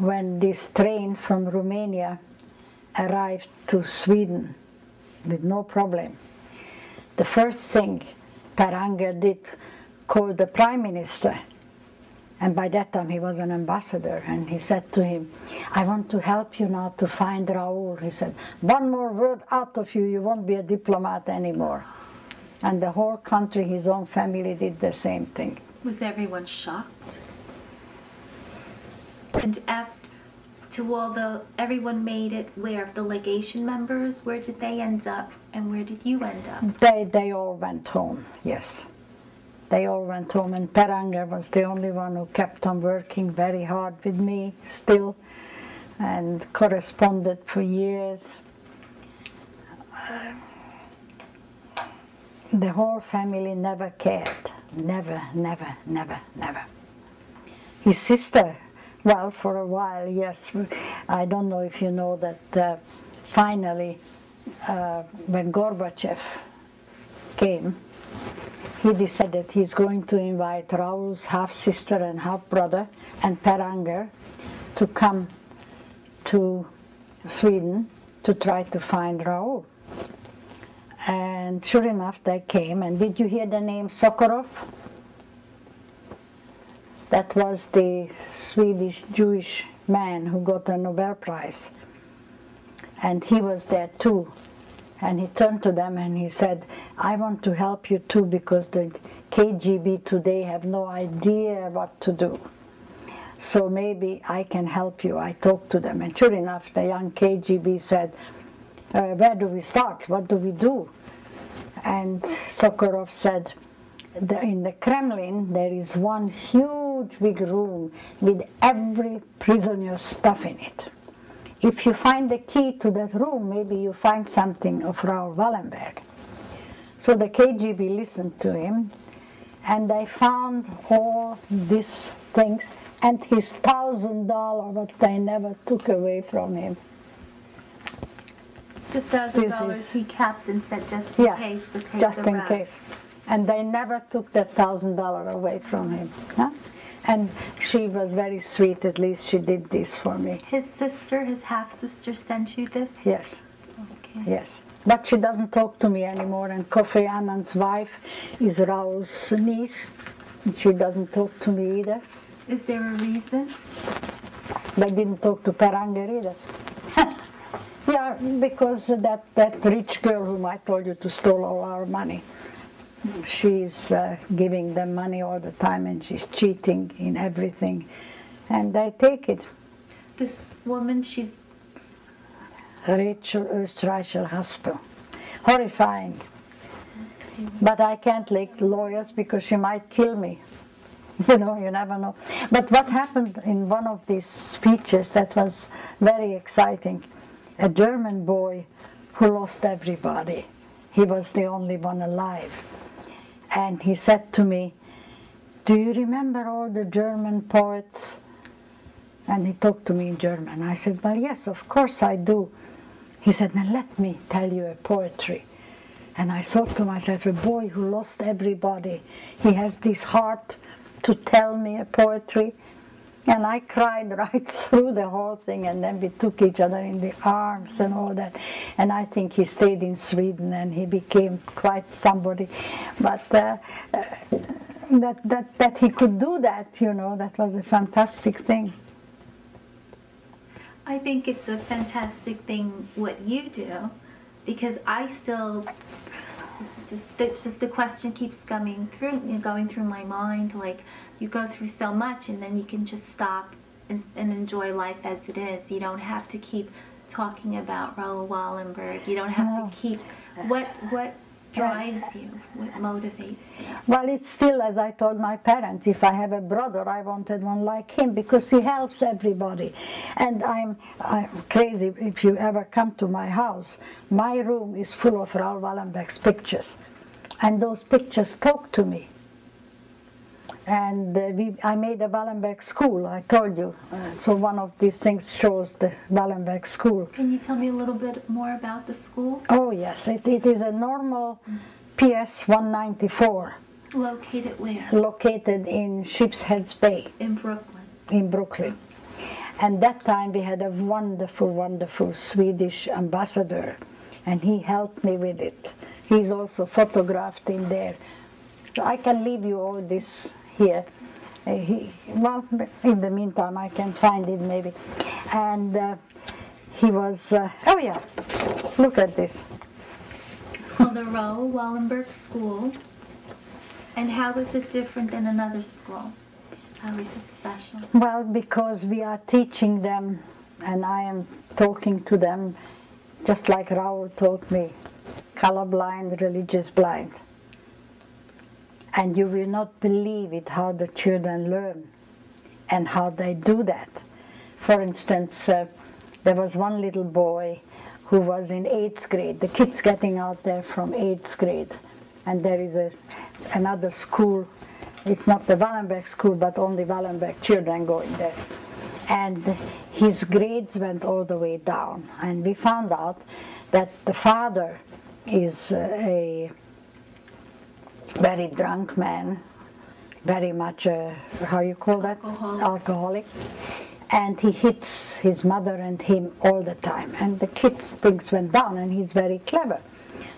when this train from Romania arrived to Sweden with no problem, the first thing Per Anger did, called the Prime Minister, and by that time he was an ambassador, and he said to him, I want to help you now to find Raoul. He said, one more word out of you, you won't be a diplomat anymore. And the whole country, his own family, did the same thing. Was everyone shocked? And everyone made it where? The legation members, where did they end up and where did you end up? They all went home, yes. They all went home, and Per Anger was the only one who kept on working very hard with me still and corresponded for years. The whole family never cared. Never, never, never, never. His sister, well, for a while, yes. I don't know if you know that finally, when Gorbachev came, he decided he's going to invite Raoul's half-sister and half-brother and Per Anger to come to Sweden to try to find Raoul. And sure enough, they came. And did you hear the name Sokolov? That was the Swedish Jewish man who got a Nobel Prize. And he was there too. And he turned to them and he said, I want to help you too, because the KGB today have no idea what to do. So maybe I can help you. I talked to them. And sure enough, the young KGB said, where do we start? What do we do? And Sokolov said, in the Kremlin there is one huge big room with every prisoner's stuff in it. If you find the key to that room, maybe you find something of Raoul Wallenberg. So the KGB listened to him, and they found all these things and his $1,000 that they never took away from him. The $1,000 he kept and said just in case, but take just the in rest. case. And they never took that $1,000 away from him. Huh? And she was very sweet, at least she did this for me. His sister, his half-sister sent you this? Yes. Okay. Yes. But she doesn't talk to me anymore, and Kofi Annan's wife is Raoul's niece, and she doesn't talk to me either. Is there a reason? They didn't talk to Per Anger either. Yeah, because that rich girl whom I told you to stole all our money, she's giving them money all the time, and she's cheating in everything, and they take it. This woman, she's... Rachel Österreicher Haspel. Horrifying. But I can't like lawyers because she might kill me. You know, you never know. But what happened in one of these speeches that was very exciting, a German boy who lost everybody. He was the only one alive. And he said to me, do you remember all the German poets? And he talked to me in German. I said, well, yes, of course I do. He said, now let me tell you a poetry. And I thought to myself, a boy who lost everybody, he has this heart to tell me a poetry. And I cried right through the whole thing, and then we took each other in the arms and all that. And I think he stayed in Sweden and he became quite somebody. But that he could do that, you know, that was a fantastic thing. I think it's a fantastic thing what you do, because I still, just the question keeps going through my mind, like, you go through so much and then you can just stop and enjoy life as it is. You don't have to keep talking about Raoul Wallenberg. You don't have to keep, what drives you? What motivates you? Well, it's still, as I told my parents, if I have a brother, I wanted one like him, because he helps everybody. And I'm crazy. If you ever come to my house, my room is full of Raoul Wallenberg's pictures. And those pictures talk to me. And I made a Wallenberg school, I told you. So one of these things shows the Wallenberg school. Can you tell me a little bit more about the school? Oh yes, it is a normal PS 194. Located where? Located in Sheepshead Bay. In Brooklyn. In Brooklyn. And that time we had a wonderful, wonderful Swedish ambassador, and he helped me with it. He's also photographed in there. So I can leave you all this here. Well, in the meantime, I can find it maybe. And he was, oh yeah, look at this. It's called the Raoul Wallenberg School. And how is it different than another school? How is it special? Well, because we are teaching them, and I am talking to them, just like Raoul taught me, colorblind, religious blind. And you will not believe it, how the children learn and how they do that. For instance, there was one little boy who was in 8th grade, the kids getting out there from 8th grade. And there is another school, it's not the Wallenberg school, but only Wallenberg children going there. And his grades went all the way down. And we found out that the father is a very drunk man, very much, how you call that? Alcoholic. And he hits his mother and him all the time. And the kids' things went down, and he's very clever.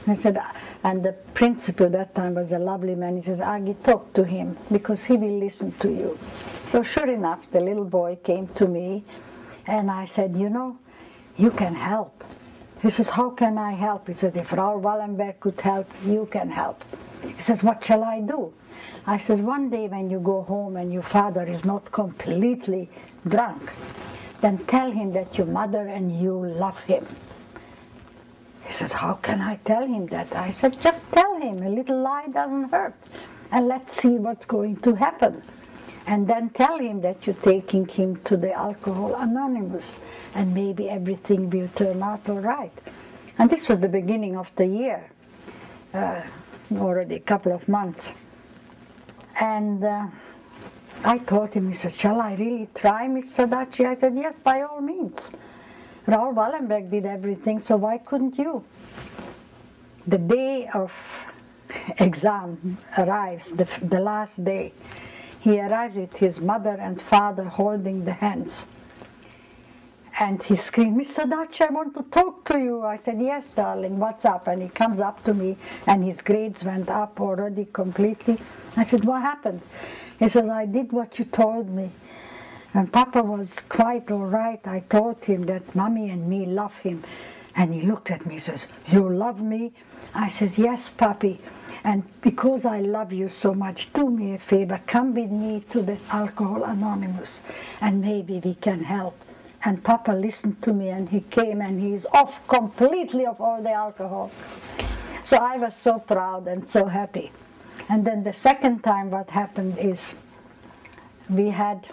And I said, and the principal that time was a lovely man. He says, Agi, talk to him, because he will listen to you. So sure enough, the little boy came to me, and I said, you know, you can help. He says, how can I help? He said, if Raoul Wallenberg could help, you can help. He says, what shall I do? I says, one day when you go home and your father is not completely drunk, then tell him that your mother and you love him. He said, how can I tell him that? I said, just tell him, a little lie doesn't hurt. And let's see what's going to happen. And then tell him that you're taking him to the Alcohol Anonymous, and maybe everything will turn out all right. And this was the beginning of the year, already a couple of months. And I told him, he said, shall I really try, Miss Adachi? I said, yes, by all means. Raoul Wallenberg did everything, so why couldn't you? The day of exam arrives, the last day. He arrives with his mother and father holding the hands. And he screamed, Miss Adachi, I want to talk to you. I said, yes, darling, what's up? And he comes up to me, and his grades went up already completely. I said, what happened? He says, I did what you told me. And Papa was quite all right. I told him that Mommy and me love him. And he looked at me and says, you love me? I says, yes, Papi. And because I love you so much, do me a favor, come with me to the Alcohol Anonymous, and maybe we can help. And Papa listened to me, and he came, and he's off completely of all the alcohol. So I was so proud and so happy. And then the second time what happened is we had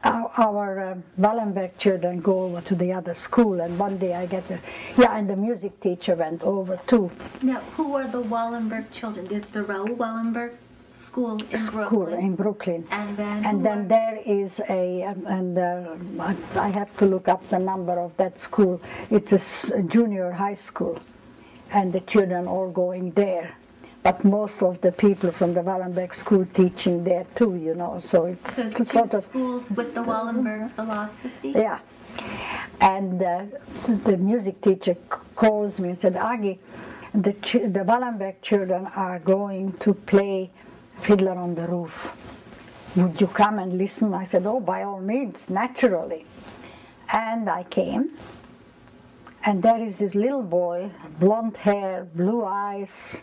our Wallenberg children go over to the other school, and one day I get and the music teacher went over too. Now, who are the Wallenberg children? There's the Raoul Wallenberg School in Brooklyn. And then there is I have to look up the number of that school. It's a junior high school, and the children all going there. But most of the people from the Wallenberg school teaching there too, you know, so it's sort of schools with the Wallenberg philosophy. Yeah, and the music teacher calls me and said, Agi, the Wallenberg children are going to play Fiddler on the Roof. Would you come and listen? I said, oh, by all means, naturally. And I came, and there is this little boy, blonde hair, blue eyes,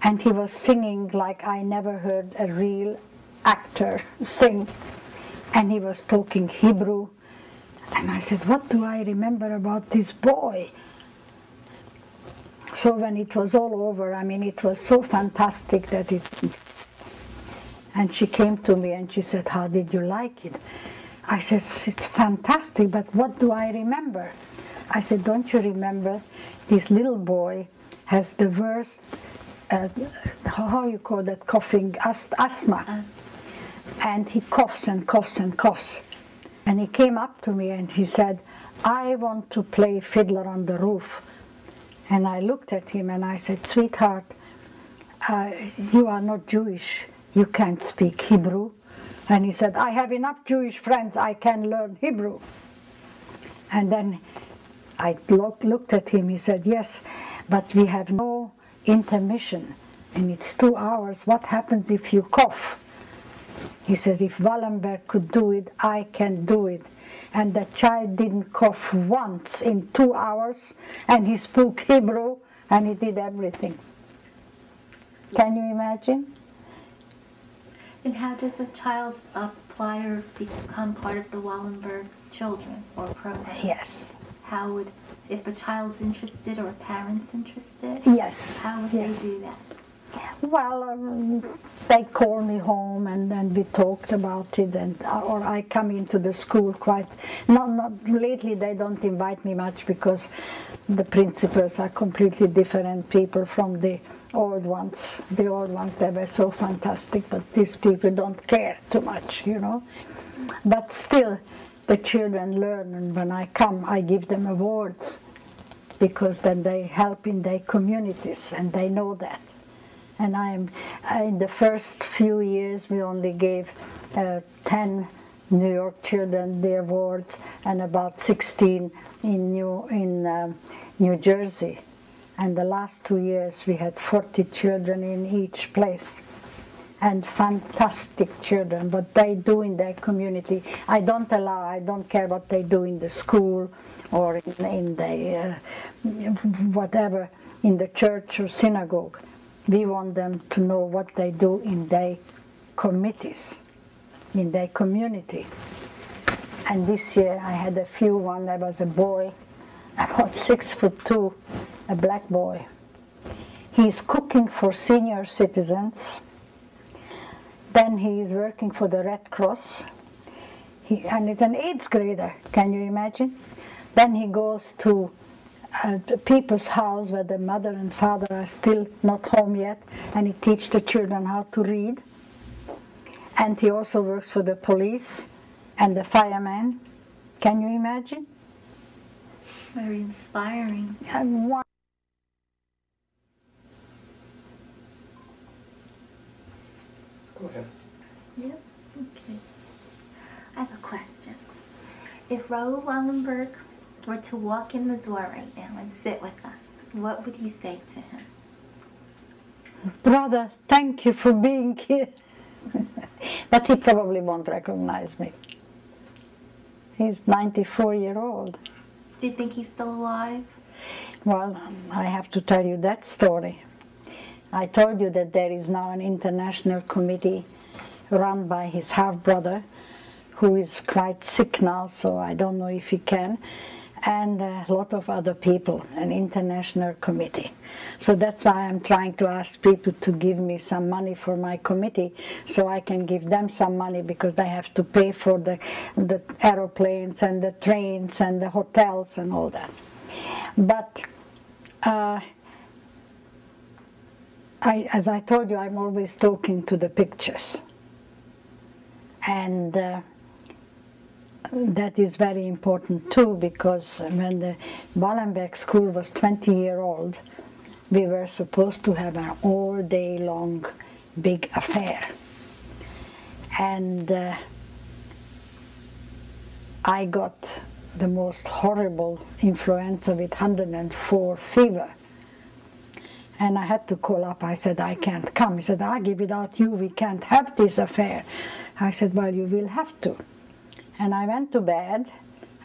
and he was singing like I never heard a real actor sing. And he was talking Hebrew. And I said, what do I remember about this boy? So when it was all over, I mean, it was so fantastic that it... And she came to me and she said, how did you like it? I said, it's fantastic, but what do I remember? I said, don't you remember this little boy has the worst... how you call that, coughing, asthma. And he coughs and coughs and coughs. And he came up to me and he said, I want to play Fiddler on the Roof. And I looked at him and I said, sweetheart, you are not Jewish. You can't speak Hebrew. And he said, I have enough Jewish friends, I can learn Hebrew. And then I looked at him, he said, yes, but we have no intermission, and it's 2 hours. What happens if you cough? He says, if Wallenberg could do it, I can do it. And the child didn't cough once in 2 hours, and he spoke Hebrew, and he did everything. Can you imagine? And how does a child apply or become part of the Wallenberg children or program? Yes. How would, if a child's interested or a parent's interested? Yes. How would yes. they do that? Well, they call me home, and then we talked about it, and or I come into the school quite. Not lately. They don't invite me much because the principals are completely different people from the old ones. The old ones, they were so fantastic, but these people don't care too much, you know. But still, the children learn, and when I come, I give them awards because then they help in their communities, and they know that. And in the first few years, we only gave 10 New York children the awards, and about 16 in New Jersey. And the last 2 years, we had 40 children in each place. And fantastic children, what they do in their community. I don't care what they do in the school or in the whatever, in the church or synagogue. We want them to know what they do in their committees, in their community. And this year I had a few. One, there was a boy, about 6'2", a black boy. He's cooking for senior citizens. Then he is working for the Red Cross. And it's an 8th grader, can you imagine? Then he goes to people's house where the mother and father are still not home yet, and he teaches the children how to read. And he also works for the police and the firemen. Can you imagine? Very inspiring. And one Go ahead. Yep. Okay. I have a question. If Raoul Wallenberg were to walk in the door right now and sit with us, what would you say to him? Brother, thank you for being here. But he probably won't recognize me. He's 94-year-old. Do you think he's still alive? Well, I have to tell you that story. I told you that there is now an international committee run by his half-brother, who is quite sick now, so I don't know if he can, and a lot of other people, an international committee. So that's why I'm trying to ask people to give me some money for my committee, so I can give them some money, because they have to pay for the aeroplanes and the trains and the hotels and all that. But as I told you, I'm always talking to the pictures. And that is very important too, because when the Wallenberg school was 20-year-old, we were supposed to have an all-day long big affair. And I got the most horrible influenza with 104 fever. And I had to call up. I said, I can't come. He said, Agi, without you, we can't have this affair. I said, well, you will have to. And I went to bed,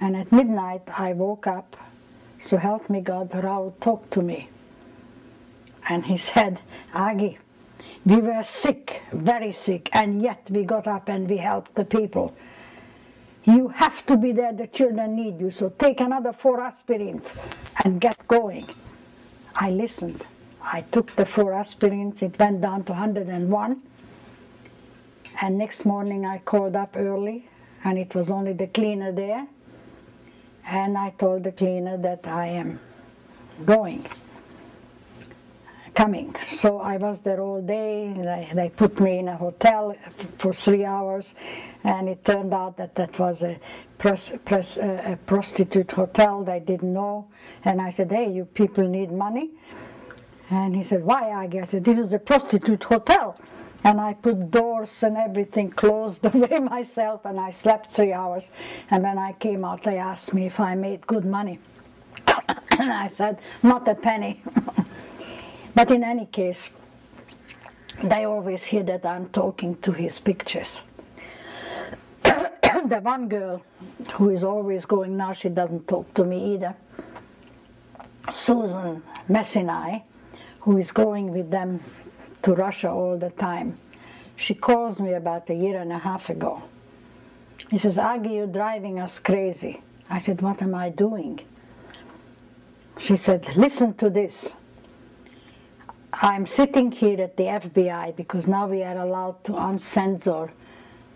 and at midnight I woke up. So help me God, Raoul talked to me. And he said, Agi, we were sick, very sick, and yet we got up and we helped the people. You have to be there, the children need you, so take another 4 aspirins and get going. I listened. I took the 4 aspirins, it went down to 101. And next morning I called up early, and it was only the cleaner there. And I told the cleaner that I am coming. So I was there all day. They put me in a hotel for 3 hours, and it turned out that that was a prostitute hotel. They didn't know. And I said, hey, you people need money? And he said, why, Aggie? I said, this is a prostitute hotel. And I put doors and everything closed away myself, and I slept 3 hours. And when I came out, they asked me if I made good money. And I said, not a penny. But in any case, they always hear that I'm talking to his pictures. The one girl who is always going now, she doesn't talk to me either, Susan Messinai, who is going with them to Russia all the time. She calls me about 1.5 years ago. He says, Aggie, you're driving us crazy. I said, what am I doing? She said, listen to this. I'm sitting here at the FBI because now we are allowed to uncensor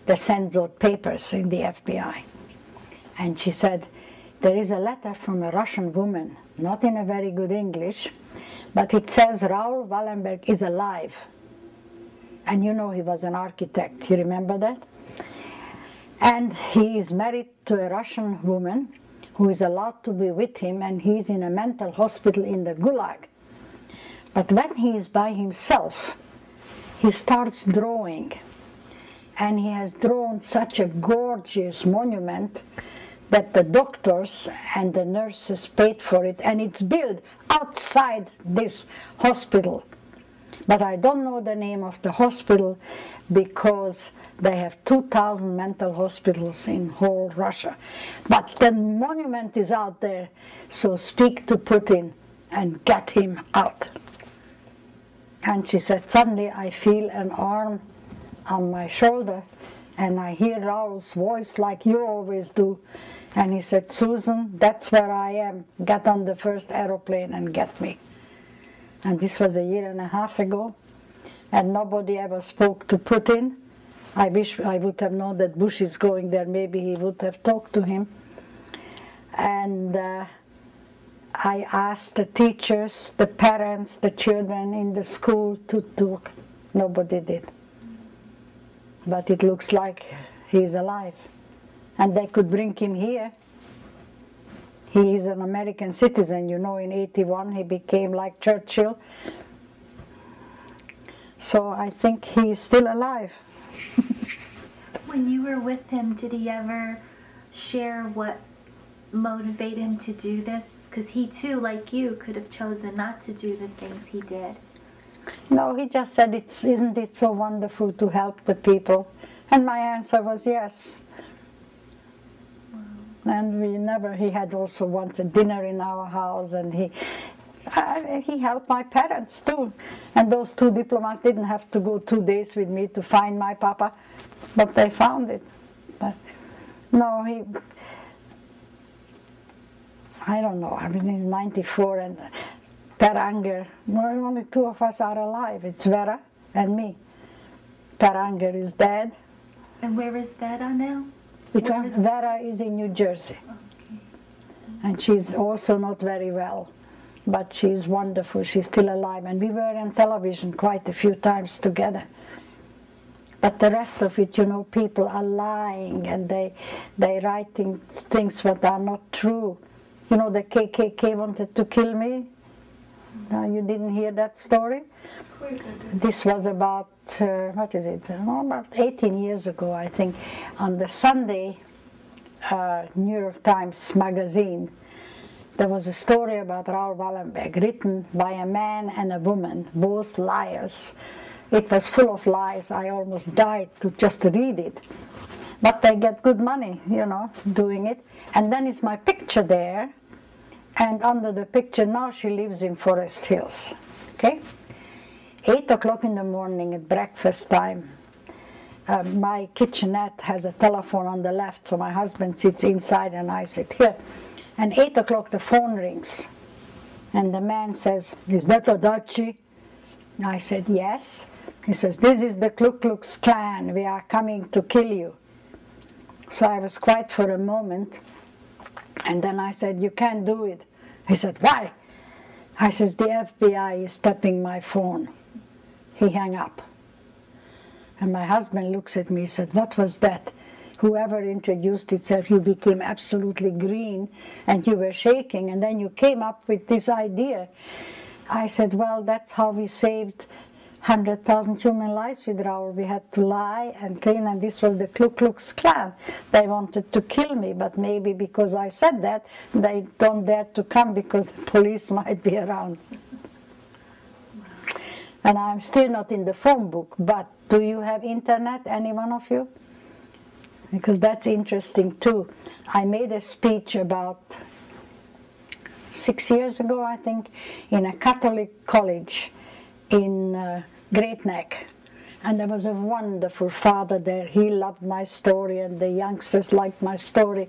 the censored papers in the FBI. And she said, there is a letter from a Russian woman, not in a very good English, but it says Raoul Wallenberg is alive. And you know he was an architect, you remember that? And he is married to a Russian woman who is allowed to be with him, and he's in a mental hospital in the Gulag. But when he is by himself, he starts drawing. And he has drawn such a gorgeous monument that the doctors and the nurses paid for it, and it's built outside this hospital. But I don't know the name of the hospital because they have 2,000 mental hospitals in whole Russia. But the monument is out there, so speak to Putin and get him out. And she said, suddenly I feel an arm on my shoulder, and I hear Raoul's voice like you always do. And he said, Susan, that's where I am. Get on the first aeroplane and get me. And this was 1.5 years ago, and nobody ever spoke to Putin. I wish I would have known that Bush is going there. Maybe he would have talked to him. And I asked the teachers, the parents, the children in the school to talk. Nobody did. But it looks like he's alive. And they could bring him here. He is an American citizen, you know, in 1981 he became like Churchill. So I think he is still alive. When you were with him, did he ever share what motivated him to do this? Because he too, like you, could have chosen not to do the things he did. No, he just said, isn't it so wonderful to help the people? And my answer was yes. Wow. And he had also once a dinner in our house, and he helped my parents too. And those 2 diplomats didn't have to go 2 days with me to find my papa, but they found it. But no, I don't know, I mean, he's 94, and Per Anger, well, only 2 of us are alive. It's Vera and me. Per Anger is dead. And where is Vera now? Vera is in New Jersey. Okay. And she's also not very well, but she's wonderful. She's still alive. And we were on television quite a few times together. But the rest of it, you know, people are lying, and they writing things that are not true. You know, the KKK wanted to kill me. No, you didn't hear that story? This was about, what is it, about 18 years ago, I think. On the Sunday New York Times magazine, there was a story about Raoul Wallenberg, written by a man and a woman, both liars. It was full of lies. I almost died to just read it. But they get good money, you know, doing it. And then it's my picture there. And under the picture, now she lives in Forest Hills, okay? 8 o'clock in the morning at breakfast time, my kitchenette has a telephone on the left, so my husband sits inside and I sit here. And 8 o'clock the phone rings, and the man says, is that Adachi? I said, yes. He says, this is the Ku Klux Klan, we are coming to kill you. So I was quiet for a moment. And then I said, you can't do it. He said, why? I said, the FBI is tapping my phone. He hung up. And my husband looks at me and said, what was that? Whoever introduced itself, you became absolutely green and you were shaking, and then you came up with this idea. I said, well, that's how we saved 100,000 human lives with Raoul. We had to lie and clean, and this was the Ku Klux Klan. They wanted to kill me, but maybe because I said that, they don't dare to come because the police might be around. And I'm still not in the phone book, but do you have internet, any one of you? Because that's interesting too. I made a speech about 6 years ago, I think, in a Catholic college in Great Neck. And there was a wonderful father there. He loved my story and the youngsters liked my story.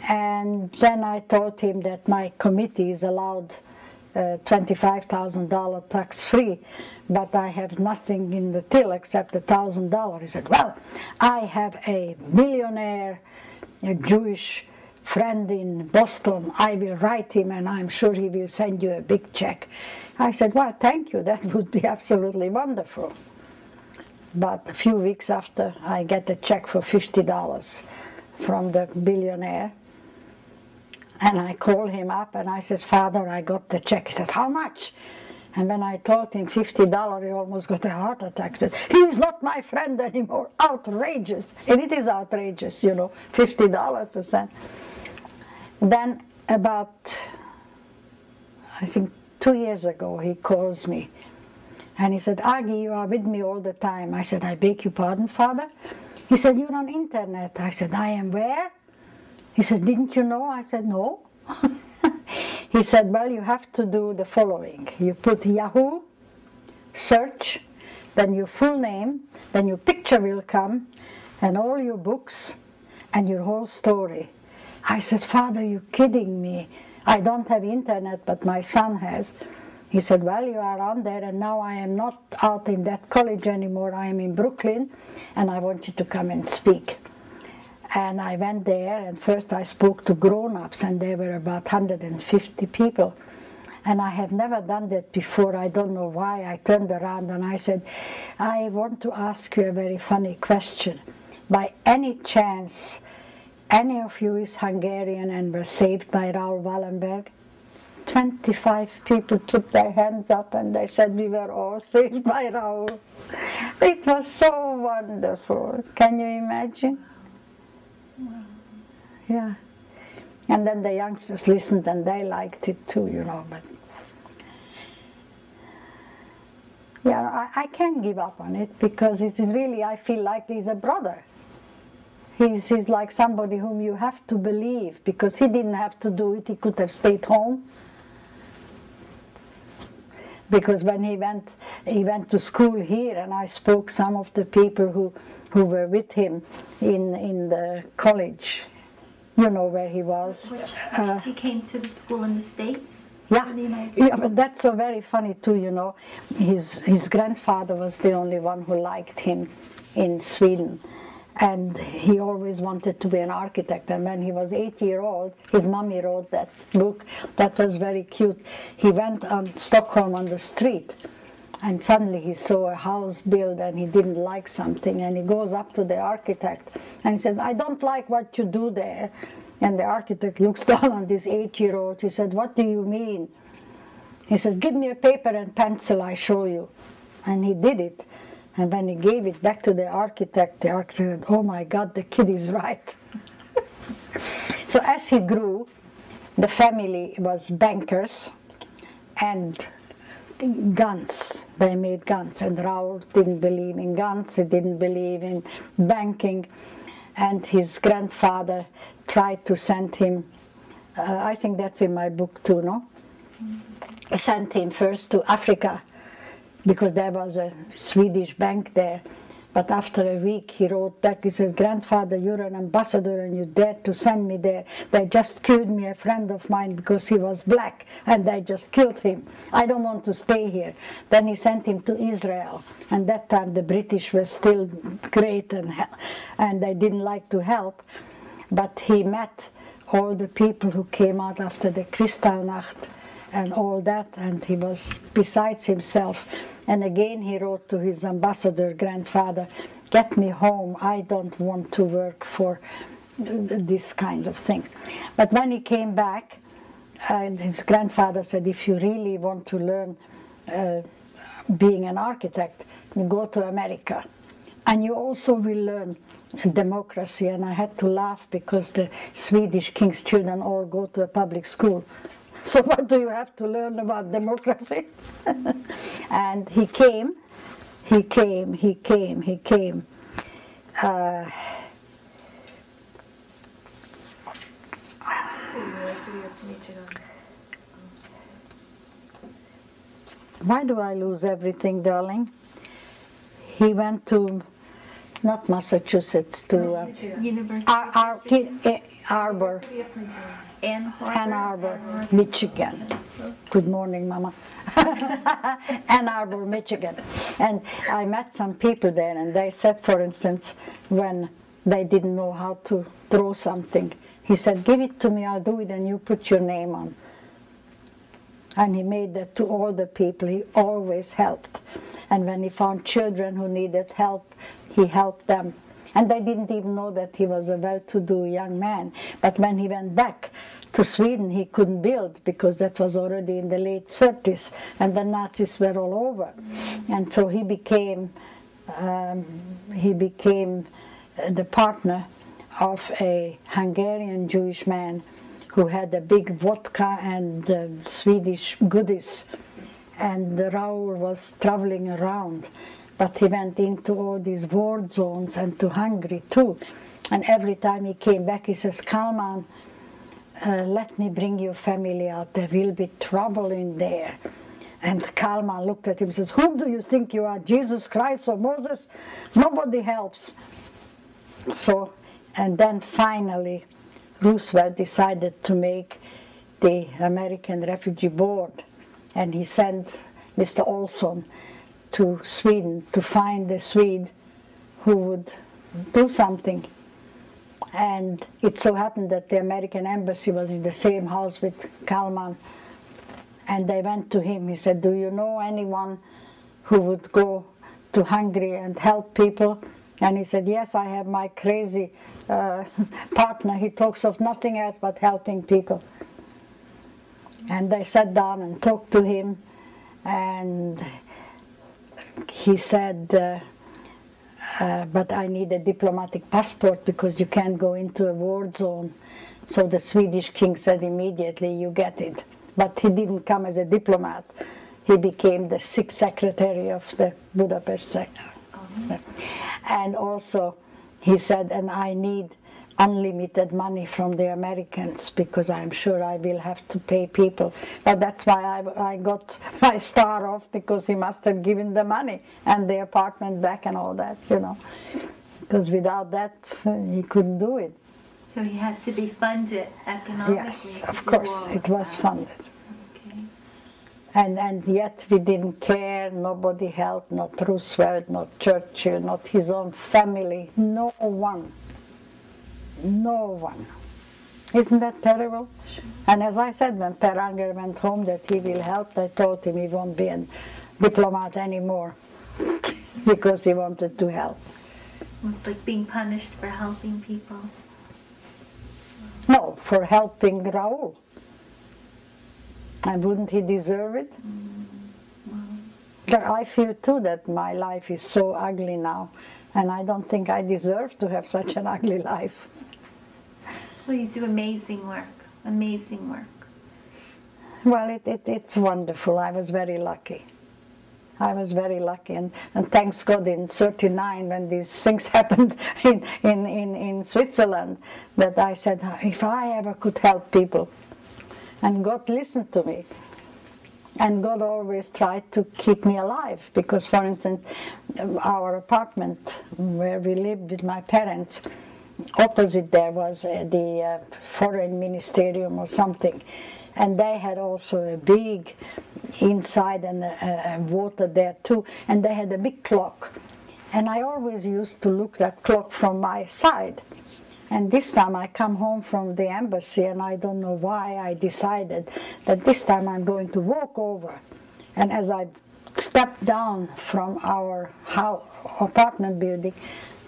And then I told him that my committee is allowed $25,000 tax-free, but I have nothing in the till except $1,000. He said, well, I have a millionaire, a Jewish friend in Boston. I will write him and I'm sure he will send you a big check. I said, well, thank you, that would be absolutely wonderful. But a few weeks after, I get a check for $50 from the billionaire. And I called him up and I said, Father, I got the check. He said, how much? And when I told him $50, he almost got a heart attack. He said, he's not my friend anymore. Outrageous. And it is outrageous, you know, $50 to send. Then about, I think 2 years ago, he calls me. And he said, Agi, you are with me all the time. I said, I beg your pardon, Father? He said, you're on internet. I said, I am where? He said, didn't you know? I said, no. He said, well, you have to do the following. You put Yahoo, search, then your full name, then your picture will come, and all your books, and your whole story. I said, Father, you're kidding me. I don't have internet, but my son has. He said, well, you are on there, and now I am not out in that college anymore. I am in Brooklyn, and I want you to come and speak. And I went there, and first I spoke to grown-ups, and there were about 150 people. And I have never done that before. I don't know why. I turned around and I said, I want to ask you a very funny question. By any chance, any of you is Hungarian and were saved by Raoul Wallenberg? 25 people put their hands up and they said we were all saved by Raoul. It was so wonderful. Can you imagine? Yeah. And then the youngsters listened and they liked it too, you know. But yeah, I can't give up on it because it's really, I feel like he's a brother. He's like somebody whom you have to believe because he didn't have to do it, he could have stayed home. Because when he went to school here and I spoke some of the people who were with him in the college, you know where he was. He came to the school in the States? Yeah, yeah, but that's so very funny too, you know. His grandfather was the only one who liked him in Sweden. And he always wanted to be an architect. And when he was 8 years old, his mommy wrote that book. That was very cute. He went on Stockholm on the street, and suddenly he saw a house built, and he didn't like something. And he goes up to the architect, and he says, I don't like what you do there. And the architect looks down on this 8-year-old. He said, what do you mean? He says, give me a paper and pencil, I show you. And he did it. And when he gave it back to the architect said, oh my God, the kid is right. So as he grew, the family was bankers and guns. They made guns. And Raoul didn't believe in guns, he didn't believe in banking. And his grandfather tried to send him, I think that's in my book too, no? Sent him first to Africa, because there was a Swedish bank there. But after a week he wrote back, he says, grandfather, you're an ambassador and you dared to send me there. They just killed me, a friend of mine, because he was black, and they just killed him. I don't want to stay here. Then he sent him to Israel, and that time the British were still great and they didn't like to help. But he met all the people who came out after the Kristallnacht and all that, and he was besides himself. And again he wrote to his ambassador grandfather, get me home, I don't want to work for this kind of thing. But when he came back, his grandfather said, if you really want to learn being an architect, you go to America. And you also will learn democracy. And I had to laugh because the Swedish king's children all go to a public school. So what do you have to learn about democracy? And he came. Why do I lose everything, darling? He went to, not Massachusetts, to University Arbor, Ann Arbor, Michigan. Good morning, Mama. Ann Arbor, Michigan. And I met some people there, and they said, for instance, when they didn't know how to draw something, he said, give it to me, I'll do it, and you put your name on. And he made that to all the people. He always helped. And when he found children who needed help, he helped them. And they didn't even know that he was a well-to-do young man. But when he went back to Sweden, he couldn't build because that was already in the late 30s, and the Nazis were all over. And so he became the partner of a Hungarian Jewish man who had a big vodka and Swedish goodies. And Raoul was traveling around, but he went into all these war zones and to Hungary too. And every time he came back, he says, Kalman, let me bring your family out, there will be trouble in there. And Kalman looked at him and says, whom do you think you are, Jesus Christ or Moses? Nobody helps. So, and then finally, Roosevelt decided to make the American Refugee Board, and he sent Mr. Olson to Sweden to find a Swede who would do something. And it so happened that the American embassy was in the same house with Kalman, and they went to him. He said, do you know anyone who would go to Hungary and help people? And he said, yes, I have my crazy partner. He talks of nothing else but helping people. And they sat down and talked to him, and he said, but I need a diplomatic passport because you can't go into a war zone. So the Swedish king said immediately, you get it. But he didn't come as a diplomat. He became the 6th secretary of the Budapest sector. And also he said, and I need unlimited money from the Americans because I'm sure I will have to pay people. But that's why I got my star off, because he must have given the money and the apartment back and all that, you know. Because without that, he couldn't do it. So he had to be funded economically. Yes, of course, it was funded. Okay. And yet we didn't care, nobody helped, not Roosevelt, not Churchill, not his own family, no one. No one. Isn't that terrible? Sure. And as I said, when Per Anger went home that he will help, I told him he won't be a diplomat anymore because he wanted to help. It's like being punished for helping people. No, for helping Raoul. And wouldn't he deserve it? Wow. I feel too that my life is so ugly now, and I don't think I deserve to have such an ugly life. Well, you do amazing work, amazing work. Well, it's wonderful. I was very lucky. I was very lucky, and thanks God in '39 when these things happened in Switzerland, that I said, if I ever could help people. And God listened to me. And God always tried to keep me alive, because, for instance, our apartment where we lived with my parents, opposite there was the foreign ministerium or something, and they had also a big inside and water there too, and they had a big clock, and I always used to look at that clock from my side. And this time I come home from the embassy, and I don't know why I decided that this time I'm going to walk over. And as I stepped down from our apartment building,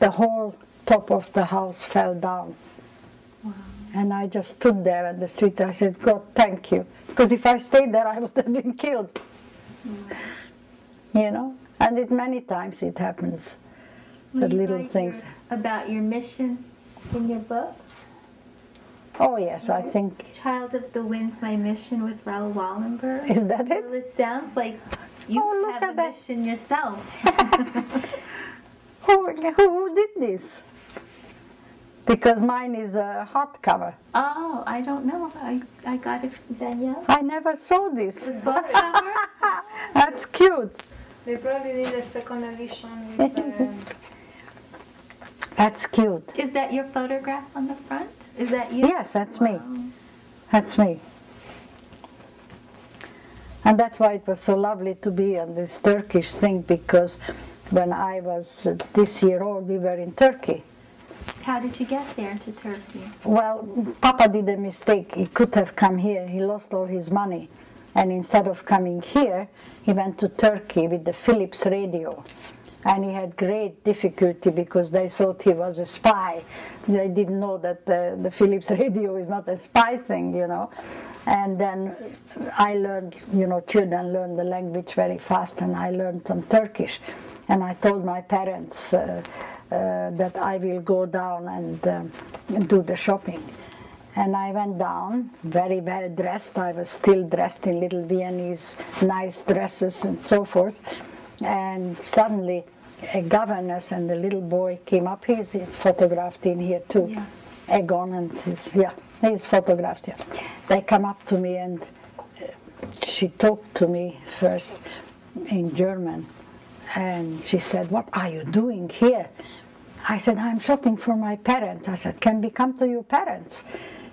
the whole top of the house fell down. Wow. And I just stood there at the street. I said, God, thank you. Because if I stayed there, I would have been killed. Mm. you know. And many times it happens, the You little write things. about your mission in your book. Oh yes, I think, Child of the Wind's My Mission with Raoul Wallenberg. is that it? Well, it sounds like you Oh, look have at a that. mission yourself. Oh, who did this? Because mine is a hardcover. Oh, I don't know. I got it from Danielle. I never saw this. The soft cover? That's cute. They probably did a second edition with That's cute. Is that your photograph on the front? Is that you? Yes, that's me. Wow. That's me. And that's why it was so lovely to be on this Turkish thing, because when I was this year old, we were in Turkey. How did you get there to Turkey? Well, Papa did a mistake. He could have come here. He lost all his money. And instead of coming here, he went to Turkey with the Philips radio. And he had great difficulty because they thought he was a spy. They didn't know that the Philips radio is not a spy thing, you know. And then I learned, you know, children learn the language very fast, and I learned some Turkish. And I told my parents that I will go down and do the shopping. And I went down, very well dressed. I was still dressed in little Viennese nice dresses and so forth. And suddenly a governess and a little boy came up. He's photographed in here too. Yes. Egon, and he's photographed here. They come up to me, and she talked to me first in German. And she said, "What are you doing here?" I said, "I'm shopping for my parents." I said, "Can we come to your parents?"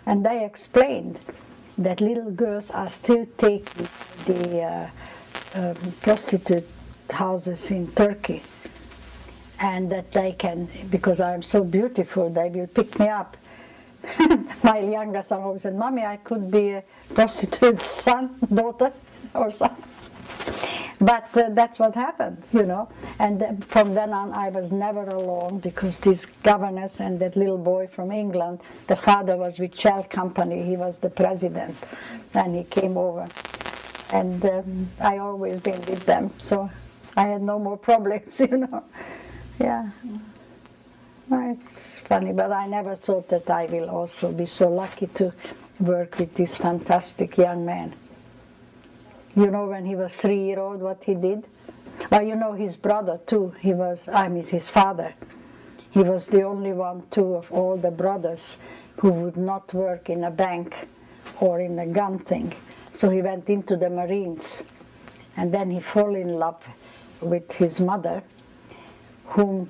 And they explained that little girls are still taking the prostitute houses in Turkey, and that they can, because I'm so beautiful, they will pick me up. My younger son always said, "Mommy, I could be a prostitute's son, daughter, or something." But that's what happened, you know. And from then on, I was never alone, because this governess and that little boy from England, the father was with Shell Company, he was the president, and he came over. And I always been with them, so I had no more problems, you know. Yeah. Well, it's funny, but I never thought that I will also be so lucky to work with this fantastic young man. You know, when he was 3-year-old, what he did? Well, you know, his brother too, his father. He was the only one too of all the brothers who would not work in a bank or in a gun thing. So he went into the Marines, and then he fell in love with his mother, whom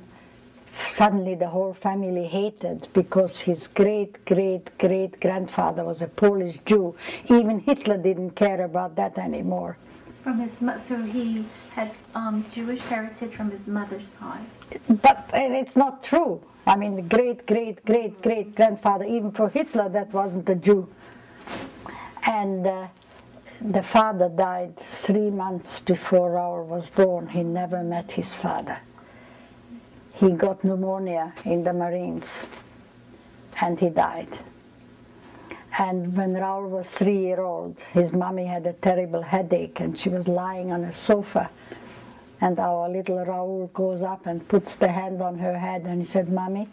suddenly the whole family hated, because his great-great-great-grandfather was a Polish Jew. Even Hitler didn't care about that anymore. From his so he had Jewish heritage from his mother's side. But it's not true. I mean, the great-great-great-great-grandfather, even for Hitler, that wasn't a Jew. And the father died 3 months before Raoul was born. He never met his father. He got pneumonia in the Marines, and he died. And when Raoul was 3-year-old, his mommy had a terrible headache, and she was lying on a sofa. And our little Raoul goes up and puts the hand on her head, and he said, "Mommy,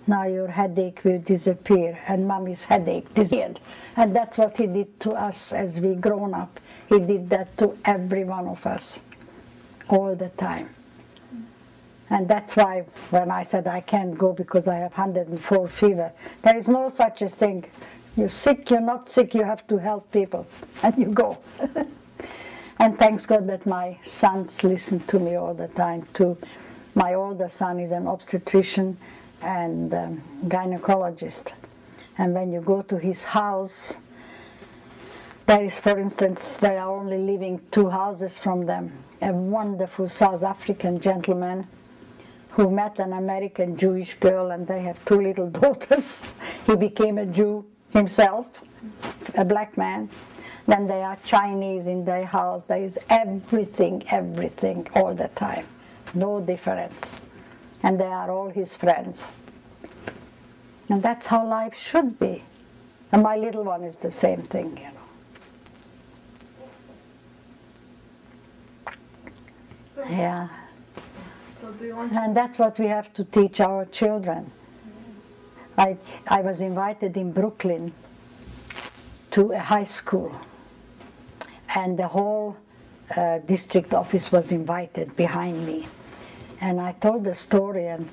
now your headache will disappear." And Mommy's headache disappeared. And that's what he did to us as we grown up. He did that to every one of us, all the time. And that's why when I said I can't go because I have 104 fever, there is no such a thing. You're sick, you're not sick, you have to help people, and you go. And thanks God that my sons listen to me all the time too. My older son is an obstetrician and gynecologist. And when you go to his house, there is, for instance, they are only living 2 houses from them, a wonderful South African gentleman who met an American Jewish girl, and they have 2 little daughters. He became a Jew himself, a black man. Then they are Chinese in their house. There is everything, everything, all the time. No difference. And they are all his friends. And that's how life should be. And my little one is the same thing, you know. Yeah. So do you want to... And that's what we have to teach our children. I was invited in Brooklyn to a high school, and the whole district office was invited behind me. And I told the story, and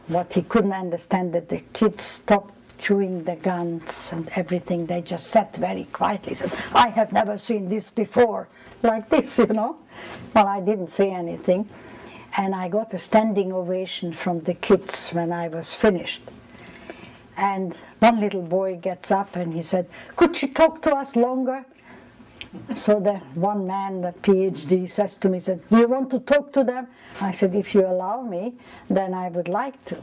what he couldn't understand, that the kids stopped chewing the guns and everything. They just sat very quietly, said, I have never seen this before, like this, you know. Well, I didn't say anything. And I got a standing ovation from the kids when I was finished. And one little boy gets up and he said, could she talk to us longer? So the one man, the PhD, says to me, said, do you want to talk to them? I said, if you allow me, then I would like to.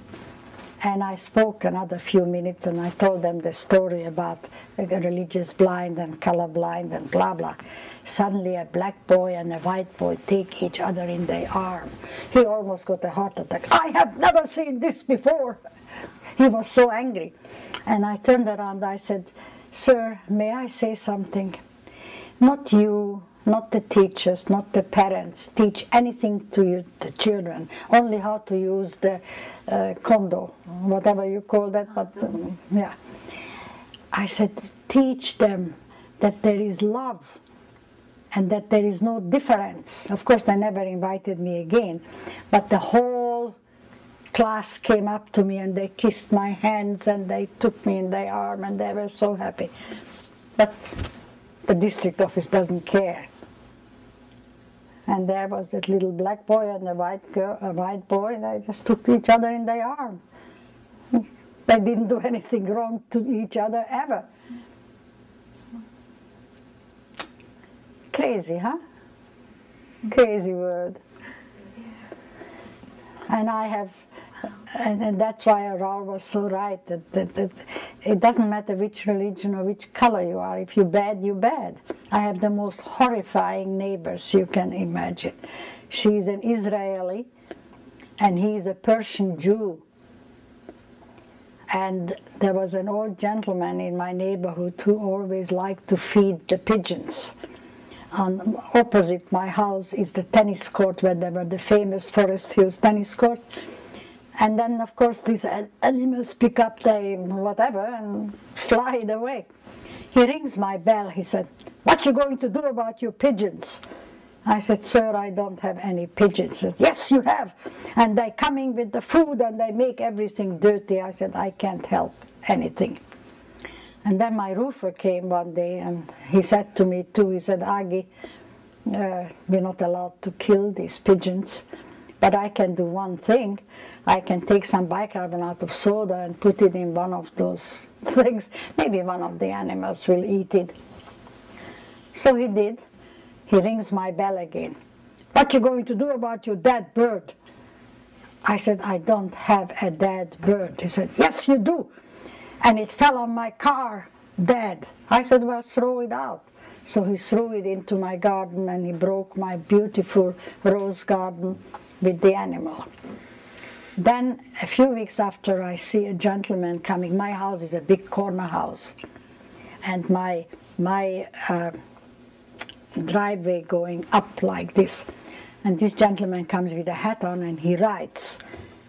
And I spoke another few minutes, and I told them the story about a religious blind and colorblind and blah, blah. Suddenly a black boy and a white boy take each other in their arm. He almost got a heart attack. I have never seen this before. He was so angry. And I turned around, I said, sir, may I say something? Not you, not the teachers, not the parents teach anything to you, the children, only how to use the condo, whatever you call that, but yeah. I said, teach them that there is love and that there is no difference. Of course, they never invited me again, but the whole class came up to me and they kissed my hands and they took me in their arm and they were so happy. But the district office doesn't care. And there was that little black boy and a white boy, they just took each other in their arm. They didn't do anything wrong to each other ever. Crazy, huh? Crazy word. And I have, and that's why Raoul was so right, that it doesn't matter which religion or which color you are. If you're bad, you're bad. I have the most horrifying neighbors you can imagine. She's an Israeli, and he's a Persian Jew. And there was an old gentleman in my neighborhood who always liked to feed the pigeons. Opposite my house is the tennis court where there were the famous Forest Hills tennis courts. And then, of course, these animals pick up their whatever and fly it away. He rings my bell. He said, what you going to do about your pigeons? I said, sir, I don't have any pigeons. He said, yes, you have. And they're coming with the food and they make everything dirty. I said, I can't help anything. And then my roofer came one day and he said to me too, he said, Agi, we're not allowed to kill these pigeons, but I can do one thing. I can take some bicarbonate of soda and put it in one of those things. Maybe one of the animals will eat it. So he did. He rings my bell again. What you going to do about your dead bird? I said, I don't have a dead bird. He said, yes, you do. And it fell on my car, dead. I said, well, throw it out. So he threw it into my garden and he broke my beautiful rose garden with the animal. Then a few weeks after, I see a gentleman coming. My house is a big corner house. And my driveway going up like this. And this gentleman comes with a hat on and he writes.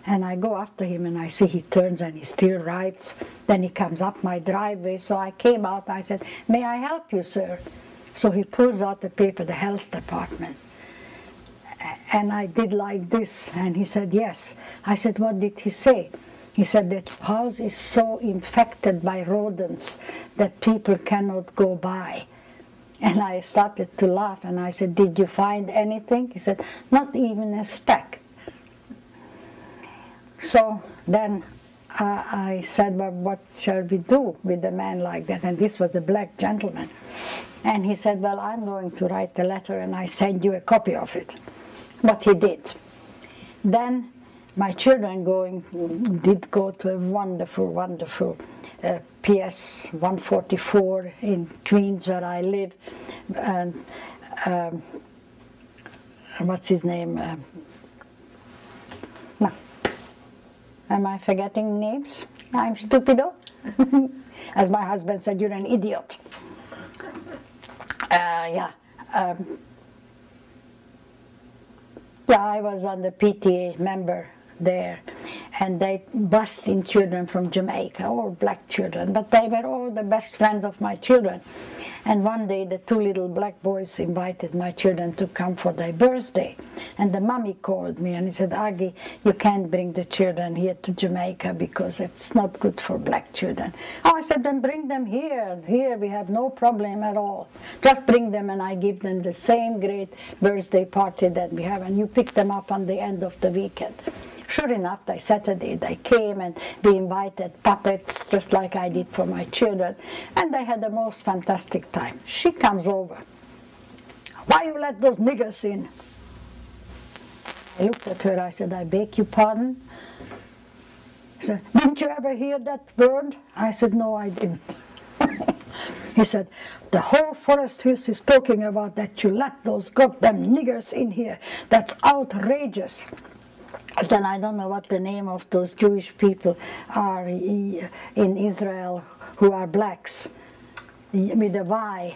And I go after him and I see he turns and he still writes. Then he comes up my driveway. So I came out, I said, may I help you, sir? So he pulls out the paper, the health department. And I did like this, and he said, yes. I said, what did he say? He said, that house is so infected by rodents that people cannot go by. And I started to laugh, and I said, did you find anything? He said, not even a speck. So then I said, well, what shall we do with a man like that? And this was a black gentleman. And he said, well, I'm going to write a letter, and I send you a copy of it. What he did. Then my children did go to a wonderful, wonderful PS 144 in Queens, where I live. And what's his name? No. Am I forgetting names? I'm stupido. As my husband said, you're an idiot. Yeah, I was on the PTA member there, and they bussed in children from Jamaica, all black children, but they were all the best friends of my children. And one day the two little black boys invited my children to come for their birthday. And the mommy called me and he said, Aggie, you can't bring the children here to Jamaica because it's not good for black children. Oh, I said, then bring them here. Here we have no problem at all. Just bring them and I give them the same great birthday party that we have, and you pick them up on the end of the weekend. Sure enough, that Saturday they came and we invited puppets, just like I did for my children, and they had the most fantastic time. She comes over. Why you let those niggers in? I looked at her, I said, I beg your pardon? He said, didn't you ever hear that word? I said, no, I didn't. He said, the whole Forest Hills is talking about that you let those goddamn niggers in here. That's outrageous. Then I don't know what the name of those Jewish people are in Israel who are blacks, with a Y.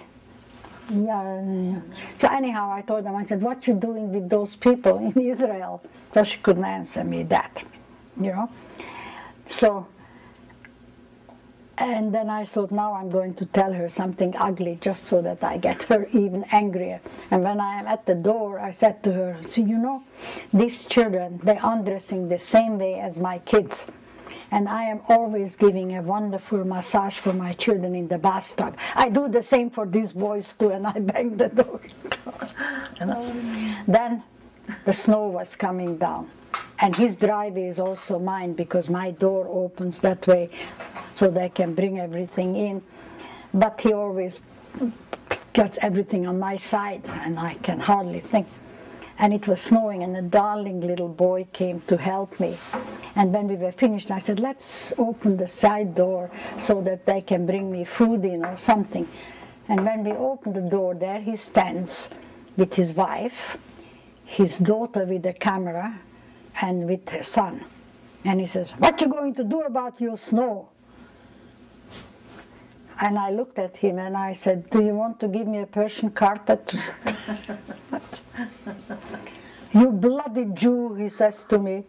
Yeah. So anyhow, I told them, I said, what you doing with those people in Israel? So she couldn't answer me that, you know. So, and then I thought, now I'm going to tell her something ugly just so that I get her even angrier. And when I am at the door, I said to her, so you know, these children, they're undressing the same way as my kids. And I am always giving a wonderful massage for my children in the bathtub. I do the same for these boys too, and I bang the door. You know? Then the snow was coming down. And his driveway is also mine because my door opens that way so they can bring everything in. But he always gets everything on my side and I can hardly think. And it was snowing and a darling little boy came to help me. And when we were finished, I said, let's open the side door so that they can bring me food in or something. And when we opened the door, there he stands with his wife, his daughter with the camera, and with her son. And he says, what you going to do about your snow? And I looked at him and I said, do you want to give me a Persian carpet? You bloody Jew, he says to me.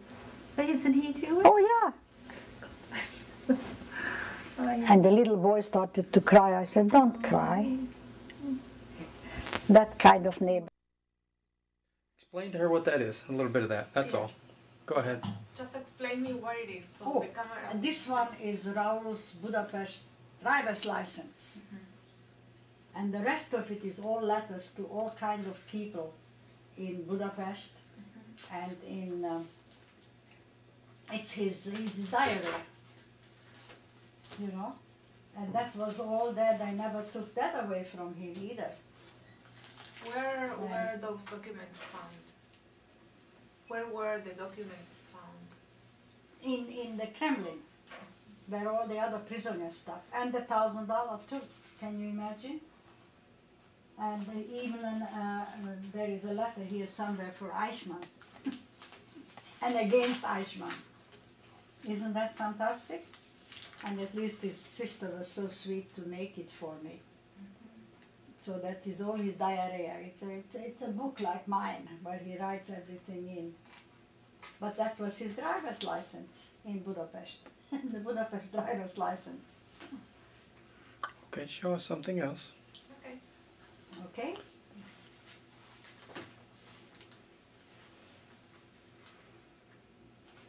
But isn't he Jewish? Oh yeah. And the little boy started to cry. I said, don't cry. That kind of neighbor. Explain to her what that is, a little bit of that, that's all. Go ahead. Just explain me what it is so the camera. And this one is Raoul's Budapest driver's license. And the rest of it is all letters to all kinds of people in Budapest and in, it's his diary, you know. And that was all that. I never took that away from him either. Where were those documents found? Where were the documents found? In the Kremlin, where all the other prisoner stuff, and the $1,000 too. Can you imagine? And even there is a letter here somewhere for Eichmann, and against Eichmann. Isn't that fantastic? And at least his sister was so sweet to make it for me. So that is all his diarrhea. It's a book like mine, where he writes everything in. But that was his driver's license in Budapest, the Budapest driver's license. Okay, show us something else. Okay. Okay?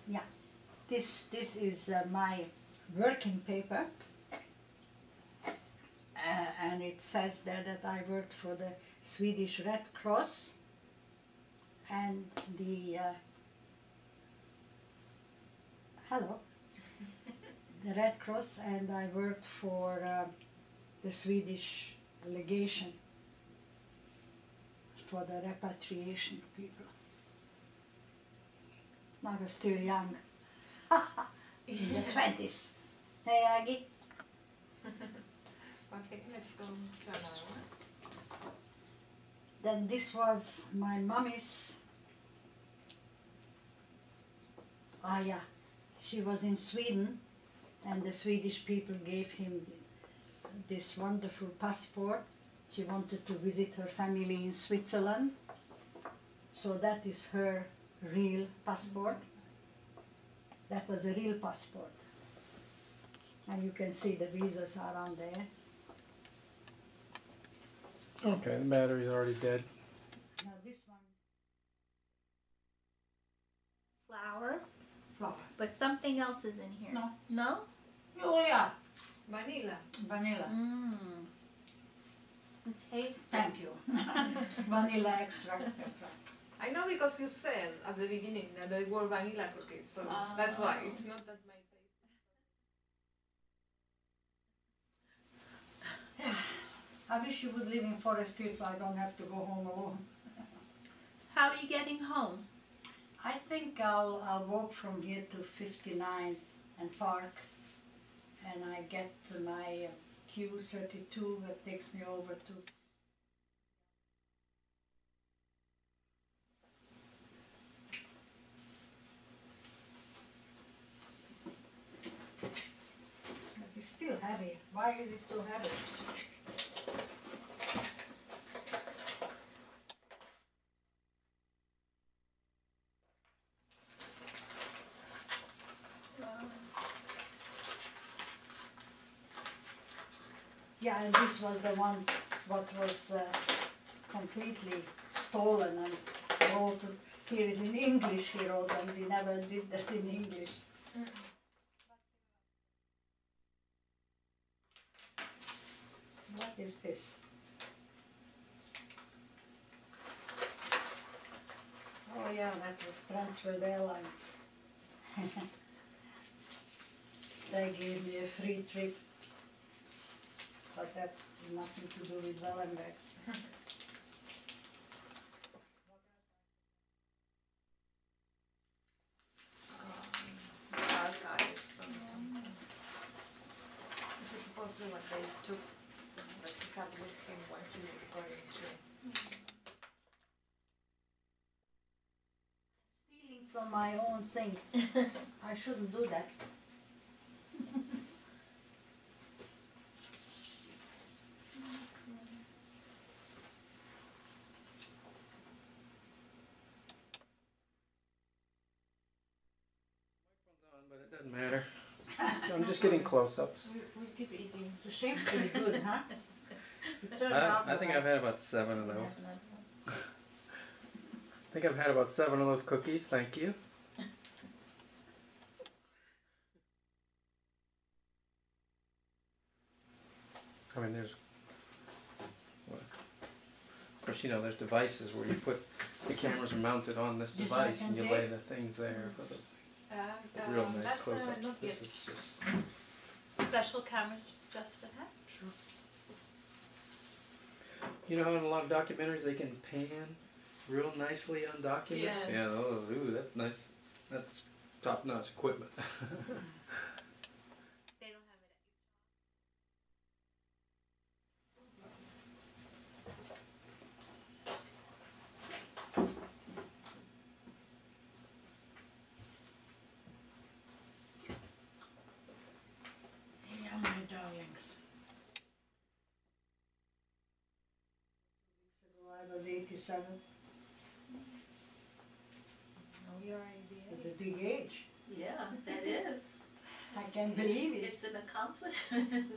Yeah, this is my working paper. And it says there that I worked for the Swedish Red Cross and the the Red Cross, and I worked for the Swedish legation for the repatriation people. I was still young, in the 20s. Hey, Aggie. Okay, let's go to another one. Then this was my mommy's. Yeah, she was in Sweden, and the Swedish people gave him this wonderful passport. She wanted to visit her family in Switzerland, So that is her real passport. That was a real passport. And you can see the visas are on there. Okay, the battery's already dead. Now this one, Flour, flour. but something else is in here. No. No? Oh yeah, Vanilla. vanilla. Mmm. The taste. Thank you. Vanilla extract. I know because you said at the beginning that they were vanilla cookies, so that's why it's not that my taste. I wish you would live in Forest Hill so I don't have to go home alone. How are you getting home? I think I'll walk from here to 59 and park, and I get to my Q32 that takes me over to. But it's still heavy. Why is it so heavy? Yeah, and this was the one what was completely stolen and wrote. Here is in English he wrote, and we never did that in English. What is this? Oh yeah, that was Transferred Airlines. They gave me a free trip. But that has nothing to do with Wallenberg. Archives and something. This is supposed to be what they took, that he had with him when he was going to. Stealing from my own thing. I shouldn't do that. But it doesn't matter. I'm just getting close-ups. We keep eating. It's a shame to be good, huh? You turn out I think I've had about 7 of those. I think I've had about 7 of those cookies. Thank you. I mean, there's, well, of course, you know, there's devices where you put the cameras are mounted on this Yes, I device can and you take. lay the things there for the real nice That's close-ups. not This yet. is just Special cameras just for that? sure. You know how in a lot of documentaries they can pan real nicely on documents? Yeah. Oh, ooh, that's nice. That's top-notch equipment. They don't have it. Yeah, my darlings. 2 weeks ago I was 87. Oh, your idea. It's a big age. Yeah, that is. I can't believe it. It's an accomplishment.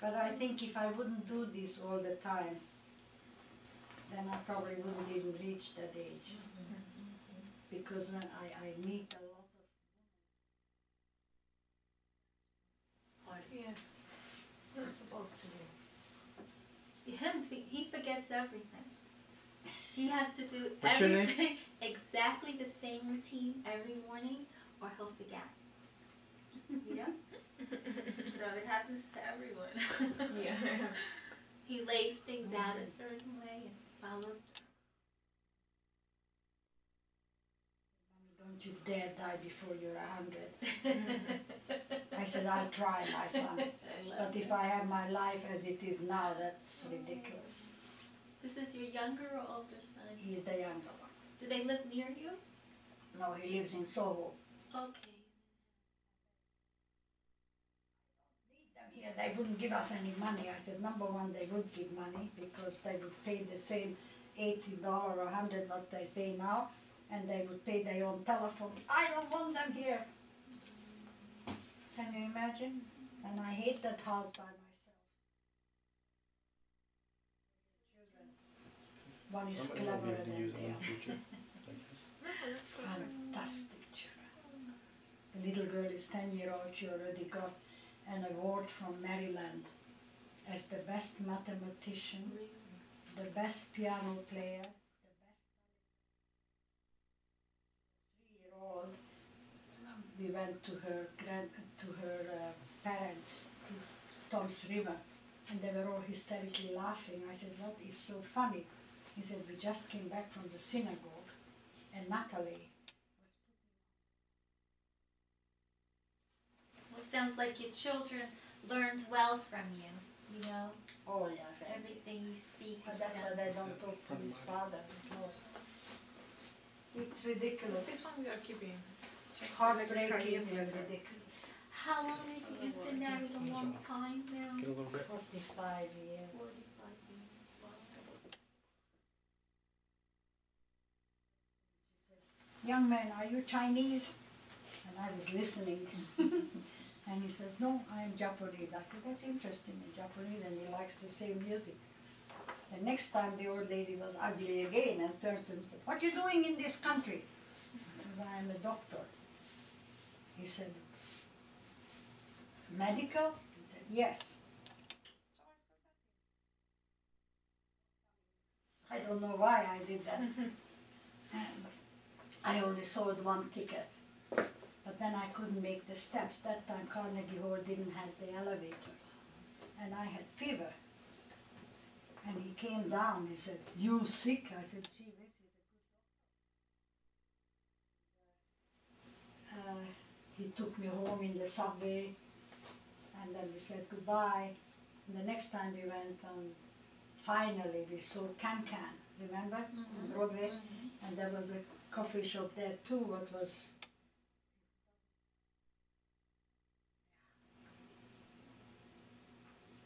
But I think if I wouldn't do this all the time, then I probably wouldn't even reach that age. Because I meet a lot of Yeah. It's not supposed to be. He forgets everything. He has to do What's your name? everything exactly the same routine every morning, or he'll forget. Yeah. So it happens to everyone. Yeah. He lays things out a certain way and follows. don't you dare die before you're 100. I said, I'll try, my son. But if I have my life as it is now, that's ridiculous. This is your younger or older son? He's the younger one. Do they live near you? No, he lives in Soho. Okay. Need them here. They wouldn't give us any money. I said, number one, they would give money because they would pay the same $80 or 100 what they pay now, and they would pay their own telephone. I don't want them here. Can you imagine? And I hate that house by myself. Children. One is Somebody will be cleverer able to than use them they in are. the future. I guess. Fantastic children. The little girl is 10-year-old. She already got an award from Maryland as the best mathematician, the best piano player, the best 3-year-old. We went to her parents to Tom's River, and they were all hysterically laughing. I said, "What is so funny?" He said, "We just came back from the synagogue, and Natalie." Well, it sounds like your children learned well from you. You know, Oh yeah, everything you speak. but is that's why done. they don't talk to his father. No. It's ridiculous. This one we are keeping. It's just Heartbreaking like and letter. ridiculous. How long have you been married? A long time now. Get a little bit. 45 years. 45 years. Wow. "Young man, are you Chinese?" And I was listening. And he says, "No, I'm Japanese." I said, "That's interesting, in Japanese, and he likes the same music." The next time the old lady was ugly again and turns to him and said, "What are you doing in this country?" I said, "I am a doctor." He said, "Medical?" He said, "Yes." I don't know why I did that. And I only sold one ticket. But then I couldn't make the steps. That time Carnegie Hall didn't have the elevator. And I had fever. And he came down, he said, "You sick?" I said, "Gee, this is a good doctor." He took me home in the subway, and then we said goodbye. And the next time we went finally we saw Can Can, remember? On Broadway. And there was a coffee shop there too, what was...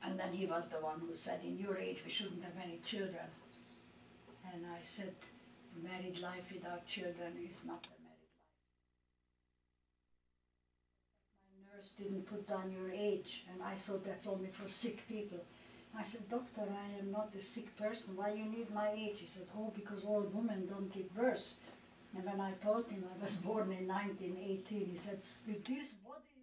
And then he was the one who said, "In your age we shouldn't have any children." And I said, "Married life without children is not a married life." My nurse didn't put down your age, and I thought that's only for sick people. I said, "Doctor, I am not a sick person. Why you need my age?" He said, "Oh, because old women don't give birth." And when I told him I was born in 1918, he said, "With this body